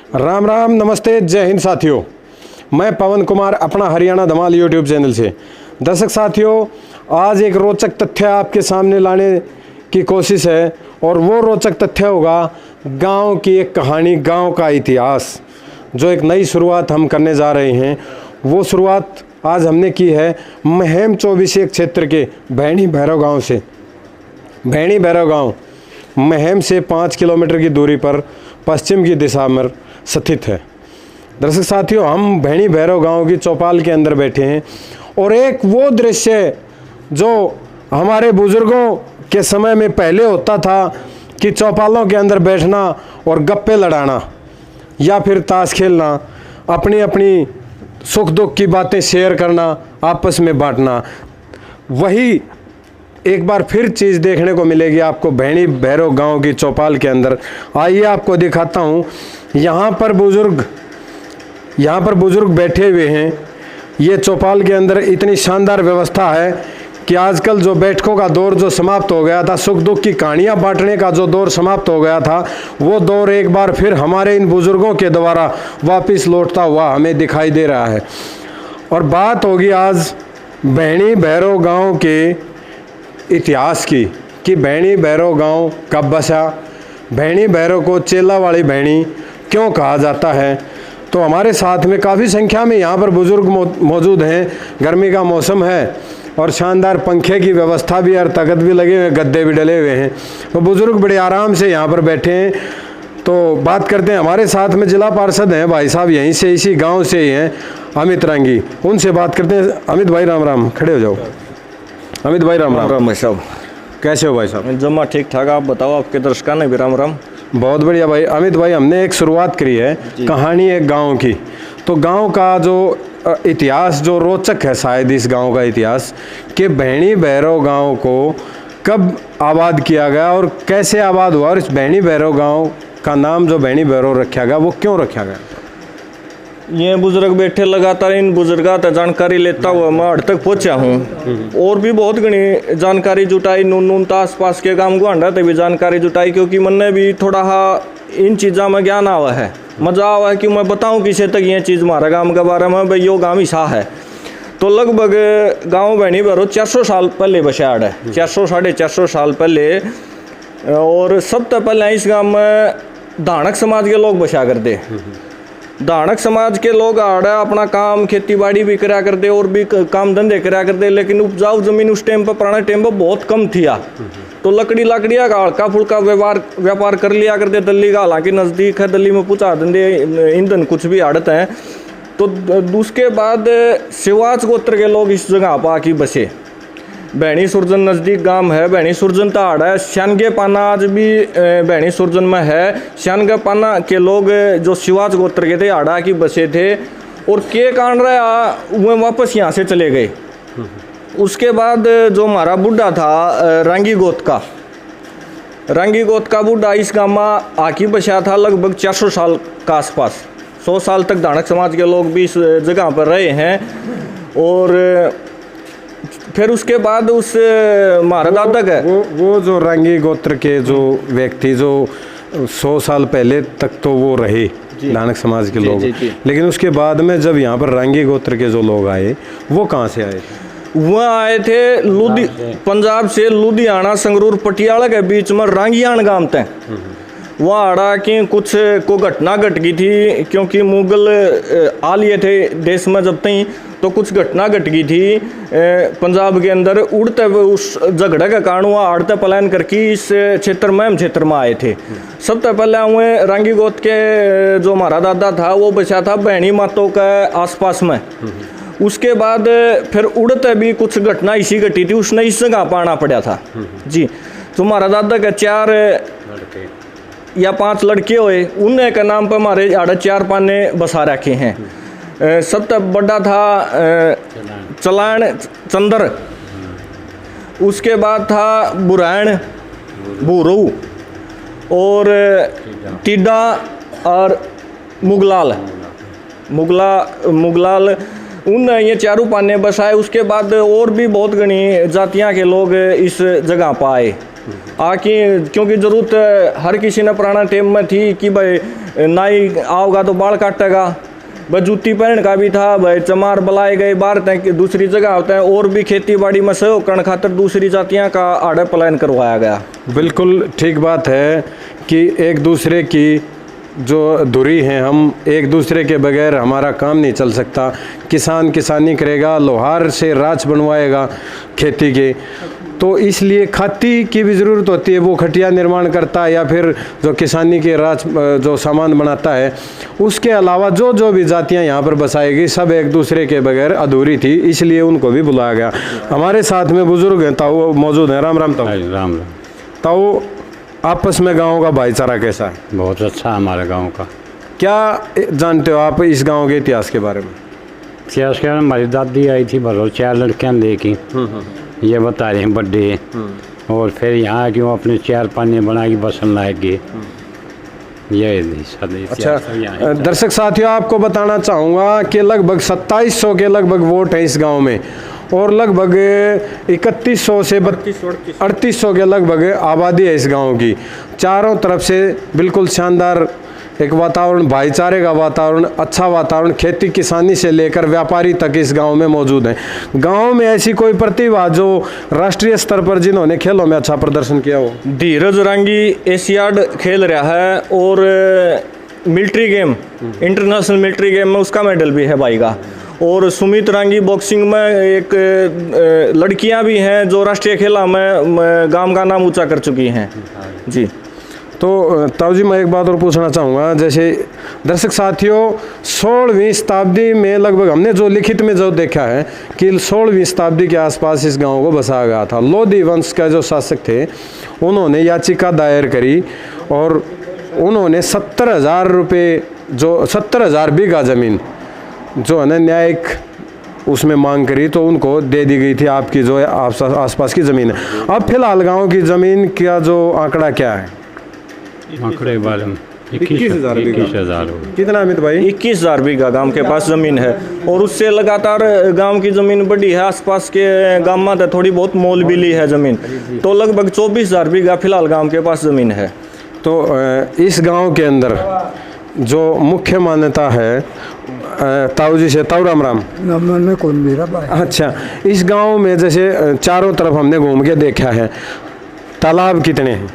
राम राम, नमस्ते, जय हिंद साथियों। मैं पवन कुमार अपना हरियाणा धमाल यूट्यूब चैनल से। दर्शक साथियों, आज एक रोचक तथ्य आपके सामने लाने की कोशिश है और वो रोचक तथ्य होगा गांव की एक कहानी, गांव का इतिहास। जो एक नई शुरुआत हम करने जा रहे हैं, वो शुरुआत आज हमने की है महम 24 क्षेत्र के भैणी भैरव गाँव से। भैणी भैरव गाँव महम से 5 किलोमीटर की दूरी पर पश्चिम की दिशा में स्थित है। दर्शक साथियों, हम भैणी भैरव गांव की चौपाल के अंदर बैठे हैं और एक वो दृश्य जो हमारे बुजुर्गों के समय में पहले होता था कि चौपालों के अंदर बैठना और गप्पे लड़ाना या फिर ताश खेलना, अपनी अपनी सुख दुख की बातें शेयर करना, आपस में बांटना, वही एक बार फिर चीज़ देखने को मिलेगी आपको भैणी भैरव गांव की चौपाल के अंदर। आइए आपको दिखाता हूं। यहाँ पर बुजुर्ग बैठे हुए हैं। ये चौपाल के अंदर इतनी शानदार व्यवस्था है कि आजकल जो बैठकों का दौर जो समाप्त हो गया था, सुख दुख की कहानियाँ बांटने का जो दौर समाप्त हो गया था, वो दौर एक बार फिर हमारे इन बुजुर्गों के द्वारा वापस लौटता हुआ हमें दिखाई दे रहा है। और बात होगी आज भैणी भैरव गाँव के इतिहास की कि भैणी भैरव गांव कब बसा, भैणी भैरव को चेला वाली भैणी क्यों कहा जाता है। तो हमारे साथ में काफ़ी संख्या में यहाँ पर बुजुर्ग मौजूद हैं। गर्मी का मौसम है और शानदार पंखे की व्यवस्था भी और तख्त भी लगे हुए, गद्दे भी डले हुए हैं। तो बुजुर्ग बड़े आराम से यहाँ पर बैठे हैं। तो बात करते हैं, हमारे साथ में जिला पार्षद हैं भाई साहब, यहीं से इसी गाँव से ही हैं, अमित रांगी। उनसे बात करते हैं। अमित भाई राम राम, खड़े हो जाओ। अमित भाई राम राम। भाई साहब, कैसे हो भाई साहब? जमा ठीक ठाक, आप बताओ, आपके दर्शकों ने भी राम राम। बहुत बढ़िया भाई। अमित भाई, हमने एक शुरुआत करी है कहानी एक गांव की। तो गांव का जो इतिहास जो रोचक है शायद इस गांव का इतिहास कि भैणी भैरव गांव को कब आबाद किया गया और कैसे आबाद हुआ, और इस भैणी भैरव गांव का नाम जो भैणी भैरव रखा गया वो क्यों रखा गया? ये बुजुर्ग बैठे, लगातार इन बुजुर्गों से जानकारी लेता हुआ मैं अड़ तक पहुँचा हूँ और भी बहुत घनी जानकारी जुटाई। नून आस पास के गाँव गुआंडा तक भी जानकारी जुटाई, क्योंकि मैंने भी थोड़ा इन चीज़ों में ज्ञान आवा है, मज़ा आवा है कि मैं बताऊँ किसी तक ये चीज़ हमारे गाँव के बारे में, भाई यो गाँव ईसा है। तो लगभग गाँव भैणी भैरव 400 साल पहले बसाड़ है, 400 साढ़े 400 साल पहले। और सबसे पहले इस गाँव में धानक समाज के लोग बसा करते। धानक समाज के लोग आड़ा अपना काम खेती बाड़ी भी करा करते और भी काम धंधे करा करते, लेकिन उपजाऊ जमीन उस टाइम पर, पुराने टाइम पर बहुत कम थिया। तो लकड़िया का हल्का फुल्का व्यापार कर लिया करते। दिल्ली का हालांकि नज़दीक है, दिल्ली में पूछा धंधे ईंधन कुछ भी आड़त हैं। तो उसके बाद शिवाज गोत्र के लोग इस जगह पर आके बसे। भैणी सुरजन नज़दीक गांव है, भैणी सुरजन ताड़ है। श्यानगे पाना आज भी भैणी सुरजन में है। श्यानगे पाना के लोग जो शिवाज गोत्र के थे आड़ा की बसे थे और के कांड रहा वो वापस यहाँ से चले गए। उसके बाद जो हमारा बुढ़ा था रांगी गोत का बुढ़ा इस गाँव में आके बसा था लगभग 400 साल का आसपास। 100 साल तक धानक समाज के लोग भी इस जगह पर रहे हैं। और फिर उसके बाद उस हमारा दादा का वो जो रांगी गोत्र के जो व्यक्ति जो 100 साल पहले तक तो वो रहे धानक समाज के लोग, लेकिन उसके बाद में जब यहाँ पर रांगी गोत्र के जो लोग आए, वो कहाँ से आए? वो आए थे पंजाब से, लुधियाना संगरूर पटियाला के बीच में रांगियान गांव थे। वहाँ आड़ा की कुछ को घटना घट गई थी, क्योंकि मुगल आ लिए थे देश में जब तक, तो कुछ घटना घट गई थी पंजाब के अंदर। उड़ते उस झगड़े के कारण वहाँ आड़ते पलायन करके इस क्षेत्र में आए थे। सबसे पहले हुए रांगी गोत के जो हमारा दादा था वो बचा था भैणी मातों के आसपास में। उसके बाद फिर उड़ते भी कुछ घटना इसी घटी थी, उसने इस जगह पाना पड़ा था जी। तो हमारा दादा के 4 या 5 लड़के हुए, उनके के नाम पर हमारे आड़े 4 पाने बसा रखे हैं। सबसे बड़ा था चलान चंदर, उसके बाद था बुरायण भूरू और टिड्डा और मुगलाल उन ये चारों पाने बसाए। उसके बाद और भी बहुत घनी जातियां के लोग इस जगह पर आए। आके क्योंकि ज़रूरत हर किसी ने पुराना टाइम में थी कि भाई नाई आओगा तो बाल काटेगा, भाई जूती पहन का भी था, भाई चमार बुलाए गए बाहर तक दूसरी जगह होता है, और भी खेती बाड़ी में सहयोग करने खातर दूसरी जातियाँ का आड़े पलायन करवाया गया। बिल्कुल ठीक बात है कि एक दूसरे की जो दूरी है, हम एक दूसरे के बगैर हमारा काम नहीं चल सकता। किसान किसानी करेगा, लोहार से राच बनवाएगा खेती के, तो इसलिए खाती की भी ज़रूरत होती है। वो खटिया निर्माण करता है या फिर जो किसानी के राज जो सामान बनाता है, उसके अलावा जो जो भी जातियां यहाँ पर बसाएगी सब एक दूसरे के बगैर अधूरी थी, इसलिए उनको भी बुलाया गया। हमारे साथ में बुजुर्ग हैं, ताऊ मौजूद हैं। राम राम ताऊ। राम राम। ताऊ, आपस में गाँव का भाईचारा कैसा है? बहुत अच्छा हमारे गांव का। क्या जानते हो आप इस गाँव के इतिहास के बारे में? इतिहास के हमारी दादी आई थी भरो 4 लड़कियां देखी, ये बता रहे हैं बर्थडे, और फिर यहाँ क्यों अपने 4 पाने बना के बसन लायक गए। ये अच्छा, दर्शक साथियों, आपको बताना चाहूँगा कि लगभग 2700 के लगभग वोट हैं इस गांव में, और लगभग 3100 से 3800 के लगभग आबादी है इस गांव की। चारों तरफ से बिल्कुल शानदार एक वातावरण, भाईचारे का वातावरण, अच्छा वातावरण, खेती किसानी से लेकर व्यापारी तक इस गांव में मौजूद है। गांव में ऐसी कोई प्रतिभा जो राष्ट्रीय स्तर पर जिन्होंने खेलों में अच्छा प्रदर्शन किया हो? धीरज रांगी एशियाड खेल रहा है, और military game, international military game में उसका मेडल भी है भाई का। और सुमित रांगी बॉक्सिंग में एक लड़कियां भी हैं जो राष्ट्रीय खेला में गांव का नाम ऊंचा कर चुकी हैं जी। तो ताऊ जी, मैं एक बात और पूछना चाहूँगा, जैसे दर्शक साथियों, 16वीं शताब्दी में लगभग हमने जो लिखित में जो देखा है कि 16वीं शताब्दी के आसपास इस गांव को बसाया गया था। लोधी वंश का जो शासक थे, उन्होंने याचिका दायर करी और उन्होंने 70,000 रुपये, जो 70,000 बीघा ज़मीन जो है ना न्यायिक उसमें मांग करी, तो उनको दे दी गई थी आपकी जो है आसपास की ज़मीन है। अब फिलहाल गाँव की ज़मीन का जो आंकड़ा क्या है? आंकड़े बारे में 21,000 21,000। कितना अमित भाई? 21,000 बीघा गांव के पास ज़मीन है, और उससे लगातार गांव की ज़मीन बढ़ी है। आसपास के गांव में तो थोड़ी बहुत मोल भी ली है ज़मीन, तो लगभग 24,000 बीघा फिलहाल गांव के पास ज़मीन है। तो इस गांव के अंदर जो मुख्य मान्यता है, ताऊ जी से, ताऊ राम राम। में कौन मेरा भाई? अच्छा, इस गांव में जैसे चारों तरफ हमने घूम के देखा है, तालाब कितने हैं?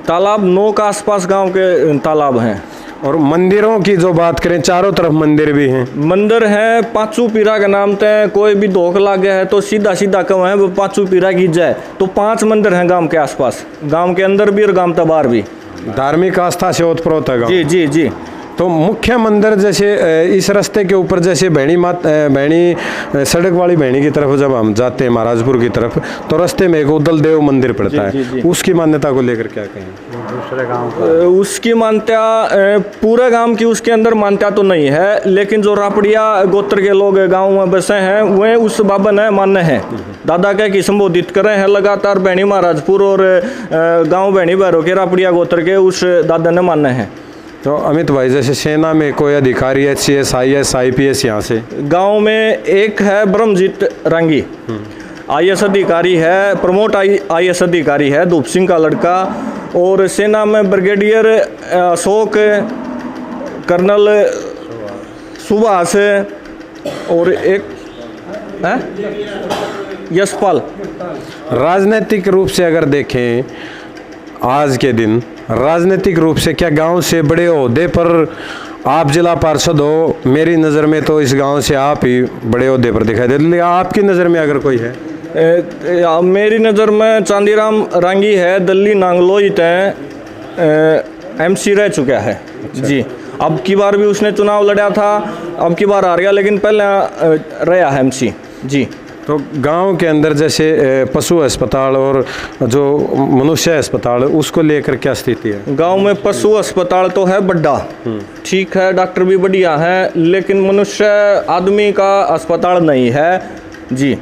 तालाब 9 के आसपास गांव के तालाब हैं। और मंदिरों की जो बात करें, चारों तरफ मंदिर भी हैं। मंदिर है, पांचू पीरा के नाम से कोई भी धोख लागे है तो सीधा सीधा कहो है वो पांचू पीरा की जय। तो 5 मंदिर हैं गांव के आसपास, गांव के अंदर भी और गांव के बाहर भी। धार्मिक आस्था से ओतप्रोत है गाँव। जी जी जी। तो मुख्य मंदिर जैसे इस रास्ते के ऊपर, जैसे भैणी सड़क वाली भैणी की तरफ जब हम जाते हैं महाराजपुर की तरफ, तो रास्ते में एक उदल देव मंदिर पड़ता है। जी। उसकी मान्यता को लेकर क्या कहें? दूसरे गांव उसकी मान्यता पूरे गांव की उसके अंदर मान्यता तो नहीं है, लेकिन जो रापड़िया गोत्र के लोग गांव में बसे हैं वे उस बाबा ने मान्य है। दादा कह की संबोधित करे हैं लगातार भैणी महाराजपुर और गाँव भैणी भैरो के रापड़िया गोत्र के उस दादा ने मान्य है। तो अमित भाई, जैसे सेना में कोई अधिकारी, HCS, IS, IPS यहाँ से? गांव में एक है ब्रह्मजीत रांगी, IS अधिकारी है, प्रमोट IS अधिकारी है, धूप सिंह का लड़का। और सेना में ब्रिगेडियर अशोक, कर्नल सुभाष, और एक है यशपाल। राजनीतिक रूप से अगर देखें आज के दिन, राजनीतिक रूप से क्या गांव से बड़े ओहदे पर आप जिला पार्षद हो? मेरी नज़र में तो इस गांव से आप ही बड़े ओहदे पर दिखाई देते, लेकिन आपकी नज़र में अगर कोई है? मेरी नज़र में चांदीराम रांगी है, दिल्ली नांगलोई तय MC रह चुका है। अच्छा। जी, अब की बार भी उसने चुनाव लड़ा था, अब की बार हार गया, लेकिन पहले रहा है MC जी। तो गांव के अंदर जैसे पशु अस्पताल और जो मनुष्य अस्पताल, उसको लेकर क्या स्थिति है? गांव में पशु अस्पताल तो है बड़ा, ठीक है, डॉक्टर भी बढ़िया है, लेकिन मनुष्य आदमी का अस्पताल नहीं है जी।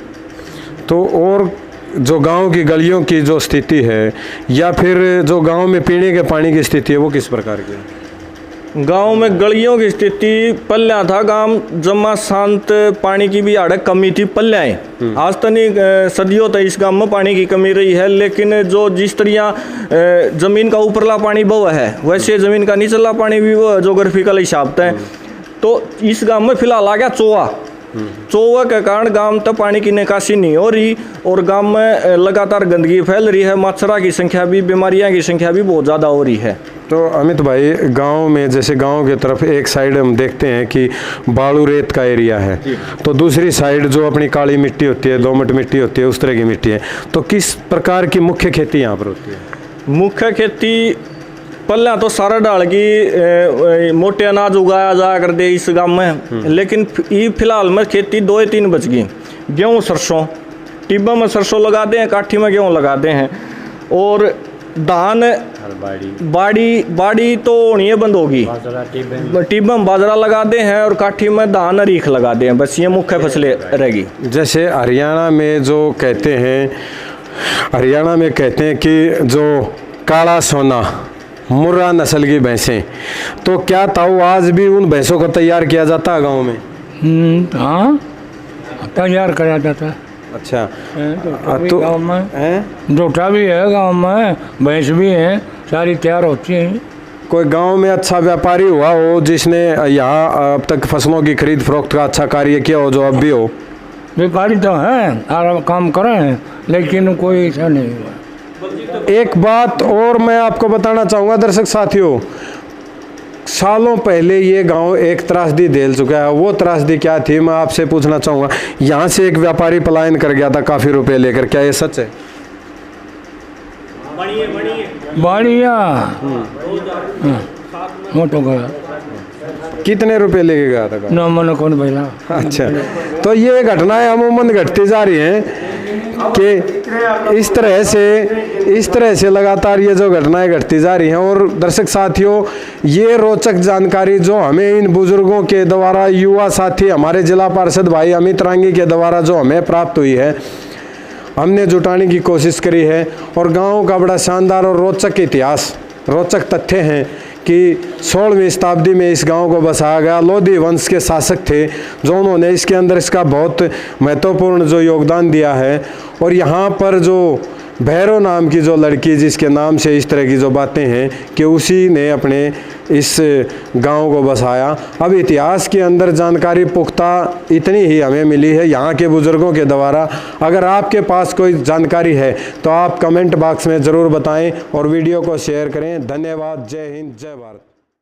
तो और जो गांव की गलियों की जो स्थिति है, या फिर जो गांव में पीने के पानी की स्थिति है, वो किस प्रकार की है? गांव में गलियों की स्थिति पल्ल्या था गांव जमा शांत, पानी की भी आड़क कमी थी पल्ल्याएं। आज तक सदियों तक इस गांव में पानी की कमी रही है, लेकिन जो जिस तरह जमीन का ऊपरला पानी बह है वैसे जमीन का निचला पानी भी वो जोग्राफिकल हिसाब है। तो इस गांव में फिलहाल आ गया चौवा के कारण गांव तक पानी की निकासी नहीं हो रही और गांव में लगातार गंदगी फैल रही है, मच्छरा की संख्या भी, बीमारियां की संख्या भी बहुत ज़्यादा हो रही है। तो अमित भाई, गांव में जैसे गांव की तरफ एक साइड हम देखते हैं कि बालू रेत का एरिया है, तो दूसरी साइड जो अपनी काली मिट्टी होती है, दोमट मिट्टी होती है, उस तरह की मिट्टी है। तो किस प्रकार की मुख्य खेती यहाँ पर होती है? मुख्य खेती पहला तो सारा डाल की मोटे अनाज उगाया जाया कर दे इस गांव में, लेकिन ये फिलहाल में खेती 2 या 3 बच गई। गेहूँ सरसों, टिब्बा में सरसों लगाते हैं, काठी में गेहूँ लगाते हैं, और धान बाड़ी तो होनी है बंद होगी, टिब्बा में बाजरा लगाते हैं और काठी में धान अरीख लगाते हैं, बस ये मुख्य फसलें रहेगी। जैसे हरियाणा में जो कहते हैं, हरियाणा में कहते हैं कि जो काला सोना मुर्रा नस्ल की भैंसें, तो क्या ताऊ आज भी उन भैंसों को तैयार किया जाता है गांव में? हाँ, तैयार करा जाता है। अच्छा, तो गाँव में जोटा भी है, गाँव में भैंस भी है, सारी तैयार होती है। कोई गांव में अच्छा व्यापारी हुआ हो जिसने यहाँ अब तक फसलों की खरीद फरोख्त का अच्छा कार्य किया हो, जो अब भी हो? व्यापारी तो हैं, सारा काम कर रहे हैं, लेकिन कोई ऐसा नहीं हुआ। एक बात और मैं आपको बताना चाहूँगा दर्शक साथियों, सालों पहले ये गांव एक त्रासदी झेल चुका है। वो त्रासदी क्या थी, मैं आपसे पूछना चाहूँगा। यहाँ से एक व्यापारी पलायन कर गया था काफ़ी रुपए लेकर, क्या ये सच है? बढ़िया वो तो गया। कितने रुपए लेके गया था? न मन कौन भैया। अच्छा, तो ये घटनाएं अमूमन घटती जा रही हैं कि इस तरह से लगातार ये जो घटनाएं घटती जा रही हैं। और दर्शक साथियों, ये रोचक जानकारी जो हमें इन बुजुर्गों के द्वारा, युवा साथी हमारे जिला पार्षद भाई अमित रांगी के द्वारा जो हमें प्राप्त हुई है, हमने जुटाने की कोशिश करी है। और गाँव का बड़ा शानदार और रोचक इतिहास, रोचक तथ्य हैं कि 16वीं शताब्दी में इस गांव को बसाया गया। लोधी वंश के शासक थे जो उन्होंने इसके अंदर इसका बहुत महत्वपूर्ण जो योगदान दिया है। और यहाँ पर जो भैरव नाम की जो लड़की, जिसके नाम से इस तरह की जो बातें हैं, कि उसी ने अपने इस गांव को बसाया। अब इतिहास के अंदर जानकारी पुख्ता इतनी ही हमें मिली है यहाँ के बुज़ुर्गों के द्वारा। अगर आपके पास कोई जानकारी है तो आप कमेंट बॉक्स में ज़रूर बताएं और वीडियो को शेयर करें। धन्यवाद। जय हिंद, जय भारत।